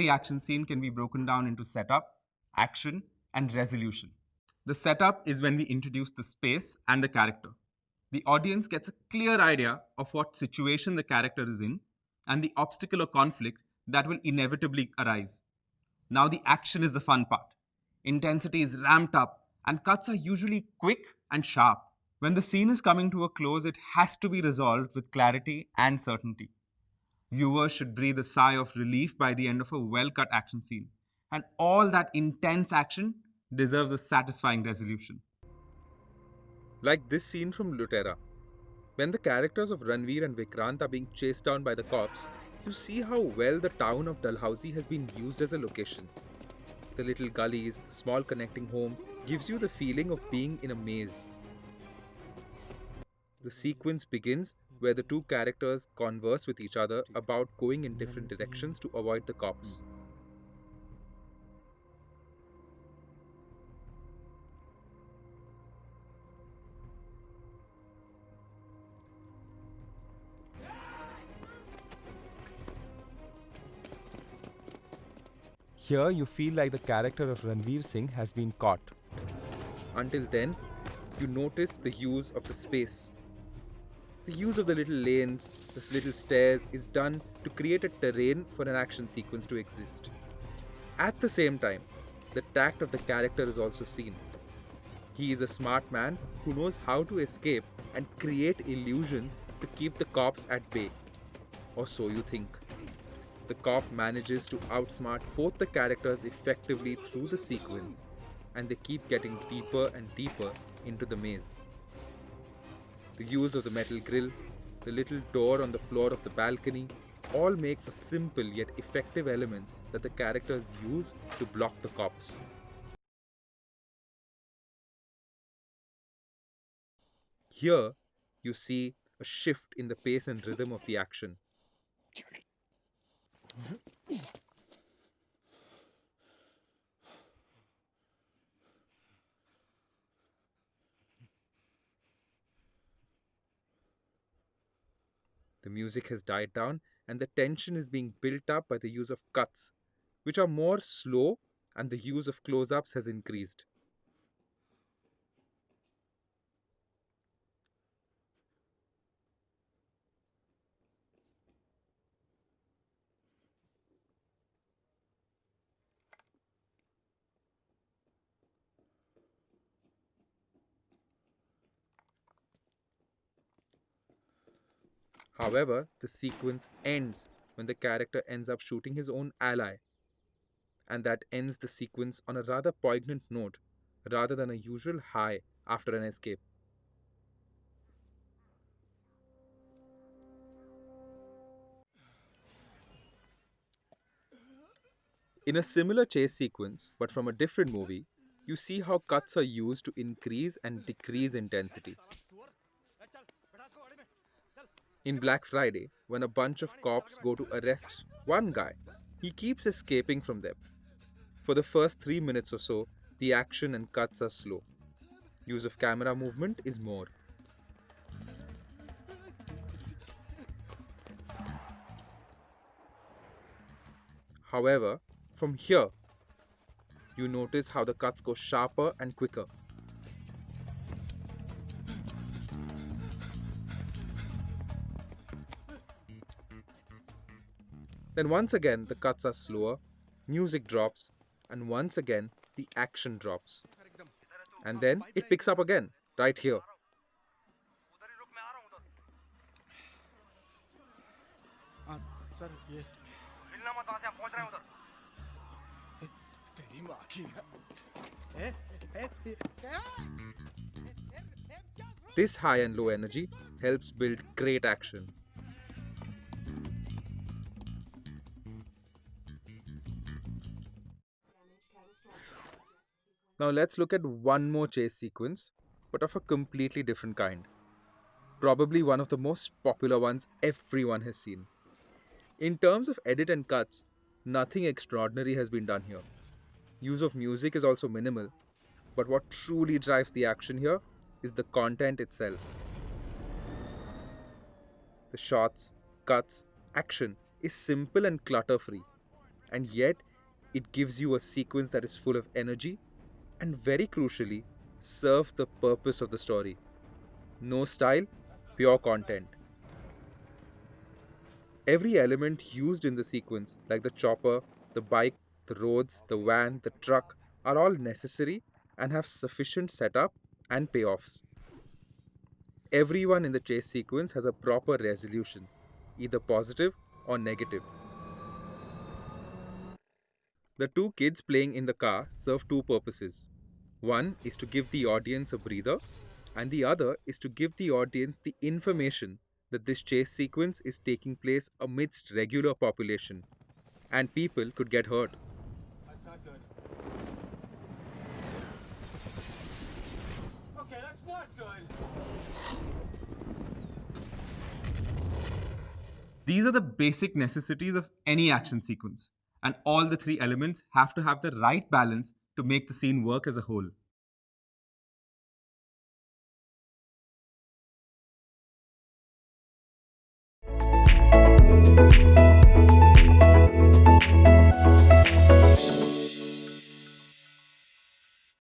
every action scene can be broken down into setup, action, and resolution. The setup is when we introduce the space and the character. The audience gets a clear idea of what situation the character is in and the obstacle or conflict that will inevitably arise. Now, the action is the fun part. Intensity is ramped up, and cuts are usually quick and sharp. When the scene is coming to a close, it has to be resolved with clarity and certainty. Viewers should breathe a sigh of relief by the end of a well cut action scene, and all that intense action deserves a satisfying resolution. Like this scene from Lutera. When the characters of Ranveer and Vikrant are being chased down by the cops, you see how well the town of Dalhousie has been used as a location. The little gullies, the small connecting homes, gives you the feeling of being in a maze. The sequence begins where the two characters converse with each other about going in different directions to avoid the cops. Here you feel like the character of Ranveer Singh has been caught. Until then, you notice the use of the space. The use of the little lanes, the little stairs is done to create a terrain for an action sequence to exist. At the same time, the tact of the character is also seen. He is a smart man who knows how to escape and create illusions to keep the cops at bay. Or so you think. The cop manages to outsmart both the characters effectively through the sequence, and they keep getting deeper and deeper into the maze. The use of the metal grill, the little door on the floor of the balcony, all make for simple yet effective elements that the characters use to block the cops. Here, you see a shift in the pace and rhythm of the action. The music has died down and the tension is being built up by the use of cuts, which are more slow, and the use of close ups has increased. However, the sequence ends when the character ends up shooting his own ally, and that ends the sequence on a rather poignant note rather than a usual high after an escape. In a similar chase sequence, but from a different movie, you see how cuts are used to increase and decrease intensity. In Black Friday, when a bunch of cops go to arrest one guy, he keeps escaping from them. For the first 3 minutes or so, the action and cuts are slow. Use of camera movement is more. However, from here, you notice how the cuts go sharper and quicker. Then once again, the cuts are slower, music drops, and once again, the action drops. And then it picks up again, right here. This high and low energy helps build great action. Now let's look at one more chase sequence, but of a completely different kind. Probably one of the most popular ones everyone has seen. In terms of edit and cuts, nothing extraordinary has been done here. Use of music is also minimal, but what truly drives the action here is the content itself. The shots, cuts, action is simple and clutter free, and yet it gives you a sequence that is full of energy and, very crucially, serves the purpose of the story. No style, pure content. Every element used in the sequence, like the chopper, the bike, the roads, the van, the truck, are all necessary and have sufficient setup and payoffs. Everyone in the chase sequence has a proper resolution, either positive or negative. The two kids playing in the car serve two purposes. One is to give the audience a breather, and the other is to give the audience the information that this chase sequence is taking place amidst regular population, and people could get hurt. That's not good. Okay, that's not good. These are the basic necessities of any action sequence, and all the three elements have to have the right balance to make the scene work as a whole.